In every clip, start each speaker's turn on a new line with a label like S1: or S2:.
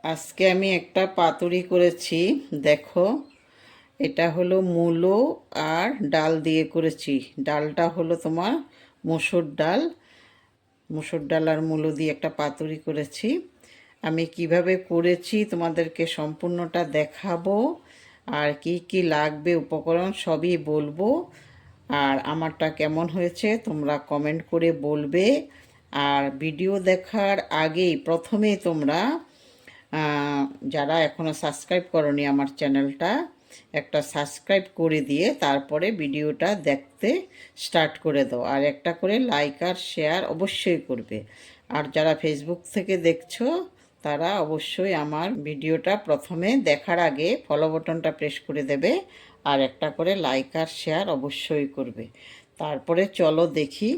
S1: আজকে আমি একটা পাতুরি করেছি। দেখো, এটা হলো মূলো আর ডাল দিয়ে করেছি। ডালটা হলো তোমার মসুর ডাল। মসুর ডাল আর মূলো দিয়ে একটা পাতুরি করেছি। আমি কিভাবে করেছি তোমাদেরকে সম্পূর্ণটা দেখাবো, আর কি কি লাগবে উপকরণ সবই বলবো। আর আমারটা কেমন হয়েছে তোমরা কমেন্ট করে বলবে। আর ভিডিও দেখার আগেই প্রথমেই তোমরা যারা এখনও সাবস্ক্রাইব করনি আমার চ্যানেলটা, একটা সাবস্ক্রাইব করে দিয়ে তারপরে ভিডিওটা দেখতে স্টার্ট করে দাও। আর একটা করে লাইক আর শেয়ার অবশ্যই করবে। আর যারা ফেসবুক থেকে দেখছো তারা অবশ্যই আমার ভিডিওটা প্রথমে দেখার আগে ফলো বাটনটা প্রেস করে দেবে, আর একটা করে লাইক আর শেয়ার অবশ্যই করবে। তারপরে চলো দেখি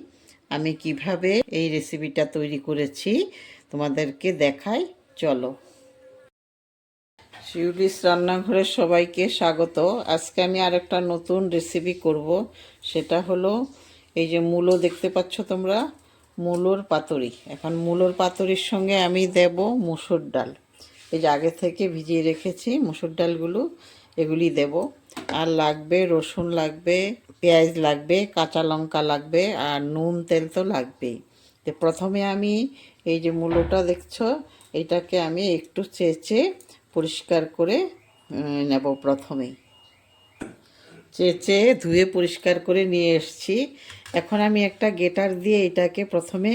S1: আমি কিভাবে এই রেসিপিটা তৈরি করেছি, তোমাদেরকে দেখাই। চলো। শিউলিস রান্নাঘরের সবাইকে স্বাগত। আজকে আমি আর একটা নতুন রেসিপি করব। সেটা হলো এই যে মূলো দেখতে পাচ্ছ তোমরা, মূলোর পাতুরি। এখন মূলোর পাতুরির সঙ্গে আমি দেব মুসুর ডাল। এই যে আগে থেকে ভিজিয়ে রেখেছি মুসুর ডালগুলো, এগুলি দেব। আর লাগবে রসুন, লাগবে পেঁয়াজ, লাগবে কাঁচা লঙ্কা, লাগবে আর নুন তেল তো লাগবেই। তো প্রথমে আমি এই যে মূলোটা দেখছো, এটাকে আমি একটু চেঁচে পরিষ্কার করে নেব। প্রথমেই চেঁচে ধুয়ে পরিষ্কার করে নিয়ে এসেছি। এখন আমি একটা গ্রেটার দিয়ে এটাকে প্রথমে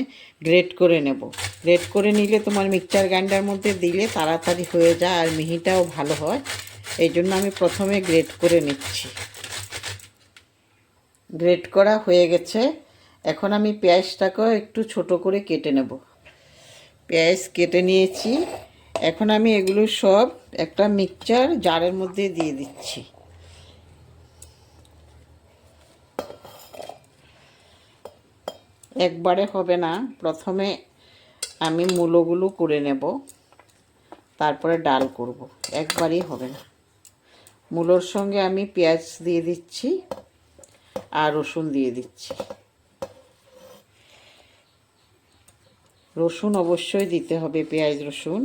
S1: গ্রেট করে নেব। গ্রেট করে নিলে তোমার মিক্সচার গ্রাইন্ডার মধ্যে দিলে তাড়াতাড়ি হয়ে যায় আর মিহিটাও ভালো হয়। এই জন্য আমি প্রথমে গ্রেট করে নিচ্ছি। গ্রেট করা হয়ে গেছে। এখন আমি পেঁয়াজটাকেও একটু ছোট করে কেটে নেব। পেঁয়াজ কেটে নিয়েছি। এখন আমি এগুলো সব একটা মিক্সচার জারের মধ্যে দিয়ে দিচ্ছি। একবারে হবে না, প্রথমে আমি মূলোগুলো করে নেব, তারপরে ডাল করব। একবারই হবে না। মূলোর সঙ্গে আমি পেঁয়াজ দিয়ে দিচ্ছি আর রসুন দিয়ে দিচ্ছি। রসুন অবশ্যই দিতে হবে, পেঁয়াজ রসুন,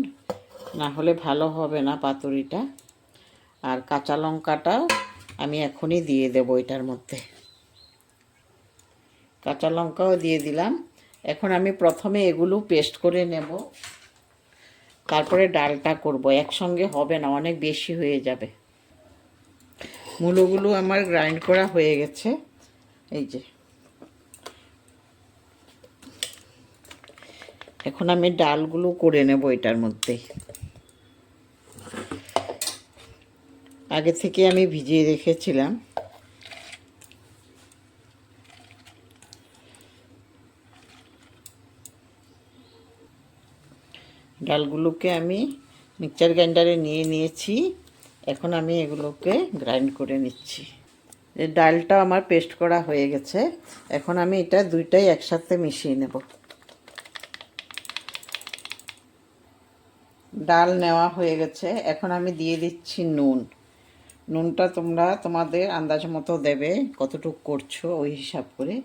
S1: না হলে ভালো হবে না পাতুরিটা। আর কাঁচা লঙ্কাটাও আমি এখনই দিয়ে দেব এটার মধ্যে। কাঁচা লঙ্কাও দিয়ে দিলাম। এখন আমি প্রথমে এগুলো পেস্ট করে নেব, তারপরে ডালটা করব। একসঙ্গে হবে না, অনেক বেশি হয়ে যাবে। মূলোগুলো আমার গ্রাইন্ড করা হয়ে গেছে। এই যে এখন আমি ডালগুলো করে নেব এটার মধ্যে। আগে থেকে আমি ভিজিয়ে রেখেছিলাম। ডালগুলোকে আমি মিক্সচার গ্রাইন্ডারে নিয়ে নিয়েছি। এখন আমি এগুলোকে গ্রাইন্ড করে নিচ্ছি। এই ডালটা আমার পেস্ট করা হয়ে গেছে। এখন আমি এটা দুইটাই একসাথে মিশিয়ে নেব। ডাল নেওয়া হয়ে গেছে। এখন আমি দিয়ে দিচ্ছি নুন। নুনটা তোমরা তোমাদের আন্দাজ মতো দেবে, কতটুকু করছো ওই হিসাব করে।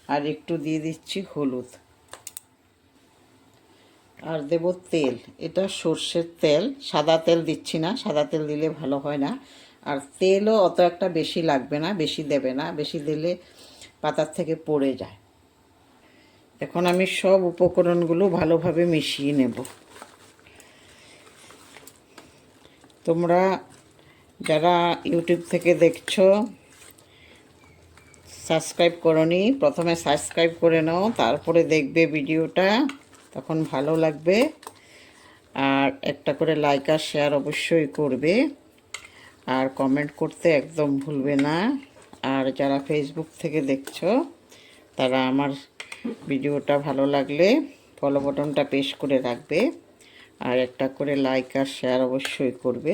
S1: আর একটু দিয়ে দিচ্ছি হলুদ। আর দেব তেল। এটা সর্ষের তেল, সাদা তেল দিচ্ছি না, সাদা তেল দিলে ভালো হয় না। আর তেলও অত একটা বেশি লাগবে না, বেশি দেবে না, বেশি দিলে পাতার থেকে পড়ে যায়। এখন আমি সব উপকরণগুলো ভালোভাবে মিশিয়ে নেব। তোমরা যারা ইউটিউব থেকে দেখছো সাবস্ক্রাইব করনি, প্রথমে সাবস্ক্রাইব করে নাও, তারপরে দেখবে ভিডিওটা, তখন ভালো লাগবে। আর একটা করে লাইক আর শেয়ার অবশ্যই করবে, আর কমেন্ট করতে একদম ভুলবে না। আর যারা ফেসবুক থেকে দেখছো তারা আমার ভিডিওটা ভালো লাগলে ফলো বাটনটা প্রেস করে রাখবে, আর একটা করে লাইক আর শেয়ার অবশ্যই করবে।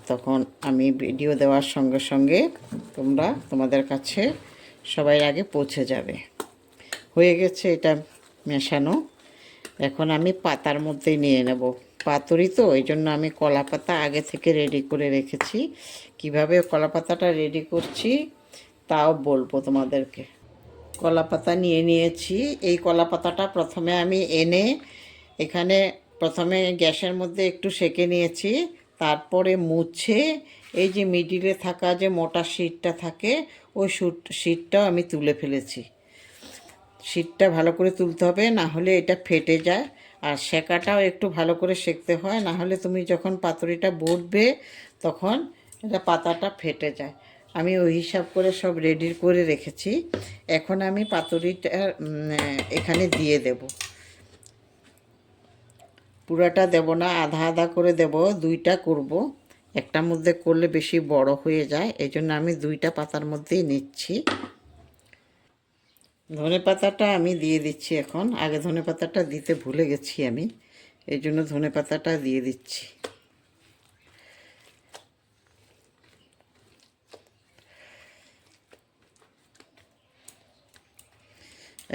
S1: তখন আমি ভিডিও দেওয়ার সঙ্গে সঙ্গে তোমাদের কাছে সবাই আগে পৌঁছে যাবে। হয়ে গেছে এটা মেশানো। এখন আমি পাতার মধ্যে নিয়ে নেব। পাতুরি তো, এই জন্য আমি কলা পাতা আগে থেকে রেডি করে রেখেছি। কিভাবে কলা পাতাটা রেডি করছি তাও বলবো তোমাদেরকে। কলা পাতা নিয়ে নিয়েছি। এই কলা পাতাটা প্রথমে আমি এনে এখানে প্রথমে গ্যাসের মধ্যে একটু সেঁকে নিয়েছি, তারপরে মুছে এই যে মিডিলে থাকা যে মোটা শিটটা থাকে ওই শিটটাও আমি তুলে ফেলেছি। শিটটা ভালো করে তুলতে হবে, না হলে এটা ফেটে যায়। আর সেঁকাটাও একটু ভালো করে সেঁকতে হয়, না হলে তুমি যখন পাতুরিটা বটবে তখন এটা পাতাটা ফেটে যায়। আমি ওই হিসাব করে সব রেডি করে রেখেছি। এখন আমি পাতুরিটা এখানে দিয়ে দেব। পুরাটা দেব না, আধা আধা করে দেব, দুইটা করব। একটার মধ্যে করলে বেশি বড় হয়ে যায়, এই জন্য আমি দুইটা পাতার মধ্যেই নিচ্ছি। ধনে পাতাটা আমি দিয়ে দিচ্ছি এখন, আগে ধনে পাতাটা দিতে ভুলে গেছি আমি, এই জন্য ধনে পাতাটা দিয়ে দিচ্ছি।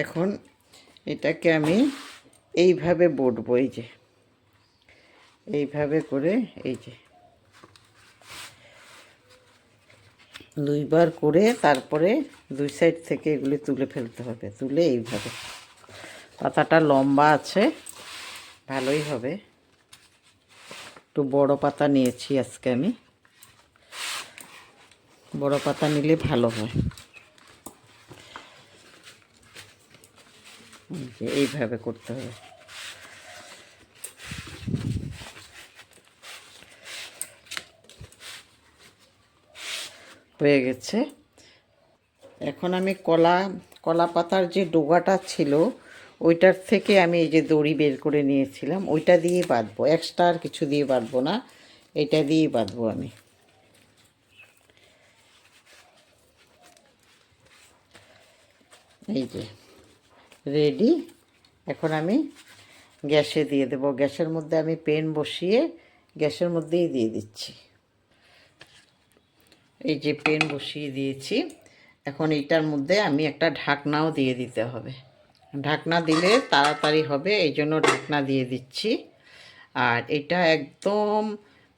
S1: এখন এটাকে আমি এইভাবে বটবো, এই যে এইভাবে করে, এই যে দুইবার করে তারপরে দুই সাইড থেকে এগুলি তুলে ফেলতে হবে। তুলে এইভাবে, পাতাটা লম্বা আছে, ভালোই হবে। একটু বড় পাতা নিয়েছি আজকে আমি, বড় পাতা নিলে ভালো হয়। এইভাবে করতে হবে। হয়ে গেছে। এখন আমি কলা পাতার যে ডোগাটা ছিল ওইটার থেকে আমি এই যে দড়ি বের করে নিয়েছিলাম, ওইটা দিয়ে বাঁধবো। এক্সট্রা আর কিছু দিয়ে বাঁধবো না, এটা দিয়েই বাঁধবো আমি। এই যে রেডি। এখন আমি গ্যাসে দিয়ে দেব। গ্যাসের মধ্যে আমি পেন বসিয়ে গ্যাসের মধ্যেই দিয়ে দিচ্ছি। এই যে পেন বসিয়ে দিয়েছি। এখন এইটার মধ্যে আমি একটা ঢাকনাও দিয়ে দিতে হবে। ঢাকনা দিলে তাড়াতাড়ি হবে, এই জন্য ঢাকনা দিয়ে দিচ্ছি। আর এটা একদম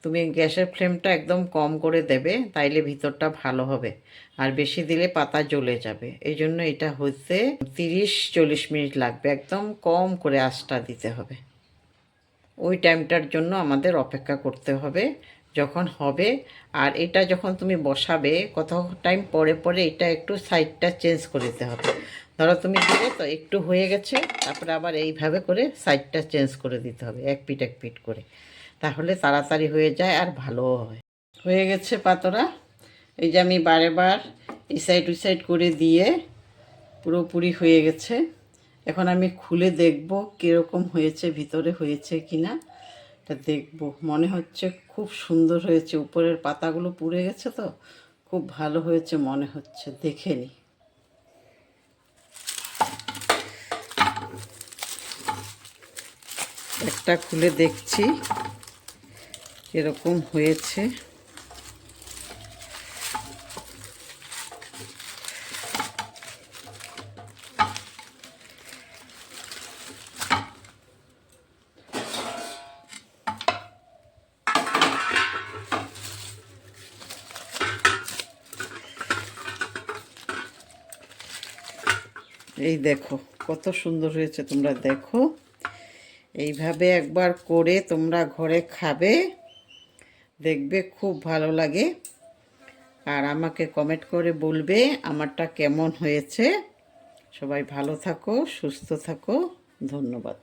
S1: তুমি গ্যাসের ফ্লেমটা একদম কম করে দেবে, তাইলে ভিতরটা ভালো হবে। আর বেশি দিলে পাতা জ্বলে যাবে, এই জন্য এটা হতে 30-40 মিনিট লাগবে। একদম কম করে আঁচটা দিতে হবে। ওই টাইমটার জন্য আমাদের অপেক্ষা করতে হবে যখন হবে। আর এটা যখন তুমি বসাবে কত টাইম পরে পরে এটা একটু সাইডটা চেঞ্জ করে দিতে হবে। ধরো তুমি দিলে তো একটু হয়ে গেছে, তারপরে আবার এইভাবে করে সাইডটা চেঞ্জ করে দিতে হবে, এক পিঠ করে, তাহলে তাড়াতাড়ি হয়ে যায় আর ভালোও হয়। হয়ে গেছে পাতোরা। এই যে আমি বারেবার এই সাইড ওই সাইড করে দিয়ে পুরোপুরি হয়ে গেছে। এখন আমি খুলে দেখব কীরকম হয়েছে, ভিতরে হয়েছে কি না এটা দেখব। মনে হচ্ছে খুব সুন্দর হয়েছে, উপরের পাতাগুলো পুড়ে গেছে তো খুব ভালো হয়েছে মনে হচ্ছে। দেখে নি, একটা খুলে দেখছি এরকম হয়েছে। এই দেখো কত সুন্দর হয়েছে, তোমরা দেখো। এইভাবে একবার করে তোমরা ঘরে খাবে, দেখবে খুব ভালো লাগে। আর আমাকে কমেন্ট করে বলবে আমারটা কেমন হয়েছে। সবাই ভালো থাকো, সুস্থ থাকো। ধন্যবাদ।